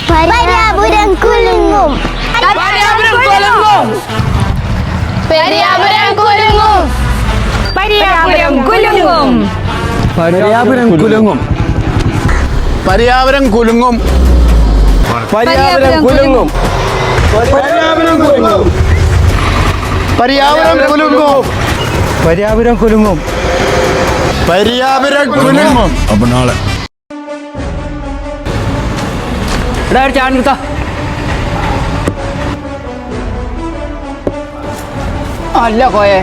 പരിയാപുരം കുലുങ്ങും. പരിയാപുരം കുലുങ്ങും. പരിയാപുരം കുലുങ്ങും. പരിയാപുരം കുലുങ്ങും. പരിയാപുരം കുലുങ്ങും. പരിയാപുരം കുലുങ്ങും. പരിയാപുരം കുലുങ്ങും. പരിയാപുരം കുലുങ്ങും. പരിയാപുരം കുലുങ്ങും. പരിയാപുരം കുലുങ്ങും. പരിയാപുരം കുലുങ്ങും. അപ്പൊ നാളെ അല്ല കോയെ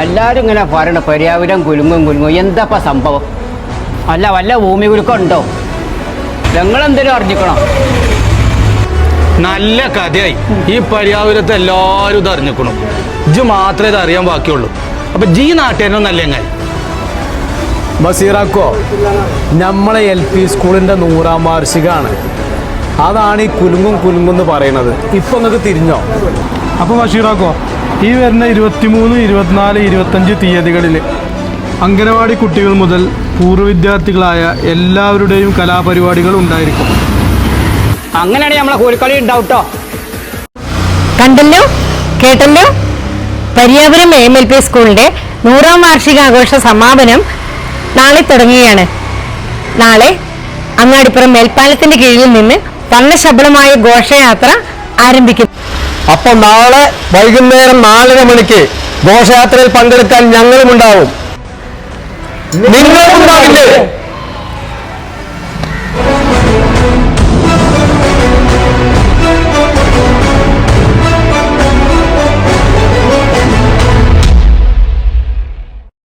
എല്ലാരും ഇങ്ങനെ പറയണ പരിയാപുരം കുലുങ്ങും കുലുങ്ങും. എന്താ സംഭവം? അല്ല വല്ല ഭൂമി കുലുക്കം ഉണ്ടോ? ഞങ്ങളെന്തെങ്കിലും അറിഞ്ഞിക്കണോ? നല്ല കഥയായി. ഈ പരിയാപുരത്ത് എല്ലാവരും ഇത് അറിഞ്ഞിക്കണം. ഇജ് മാത്രമേ ഇത് അറിയാൻ ബാക്കിയുള്ളൂ. അപ്പൊ ജി നാട്ടുകാരനോ നല്ല എങ്ങനെ ബസീറാക്കോ, നമ്മളെ LP സ്കൂളിന്റെ 100ാം വാർഷികമാണ്. അതാണ് ഈ കുലുങ്ങും കുലുങ്ങും എന്ന് പറയുന്നത്. ഇപ്പൊ നിങ്ങൾക്ക് തിരിഞ്ഞോ? അപ്പോൾ ബഷീറാക്കോ, ഈ വരുന്ന 23, 24, 25 തീയതികളിൽ അംഗനവാടി കുട്ടികൾ മുതൽ പൂർവ്വ വിദ്യാർത്ഥികളായ എല്ലാവരുടെയും കലാപരിപാടികൾ ഉണ്ടായിരിക്കും. അങ്ങനെയാണെങ്കിൽ നമ്മളെ കോഴിക്കളി ഉണ്ടാവും കേട്ടോ. കണ്ടല്ലോ, കേട്ടല്ലോ. പരിയാപുരം AMLP സ്കൂളിന്റെ 100ാം വാർഷികാഘോഷ സമാപനം നാളെ തുടങ്ങുകയാണ്. നാളെ അങ്ങാടിപ്പുറം മേൽപ്പാലത്തിന്റെ കീഴിൽ നിന്ന് വർണ്ണശബളമായ ഘോഷയാത്ര ആരംഭിക്കും. അപ്പൊ നാളെ വൈകുന്നേരം 4:30 മണിക്ക് ഘോഷയാത്രയിൽ പങ്കെടുക്കാൻ ഞങ്ങളും ഉണ്ടാവും. നിങ്ങളും ഉണ്ടാവില്ലേ?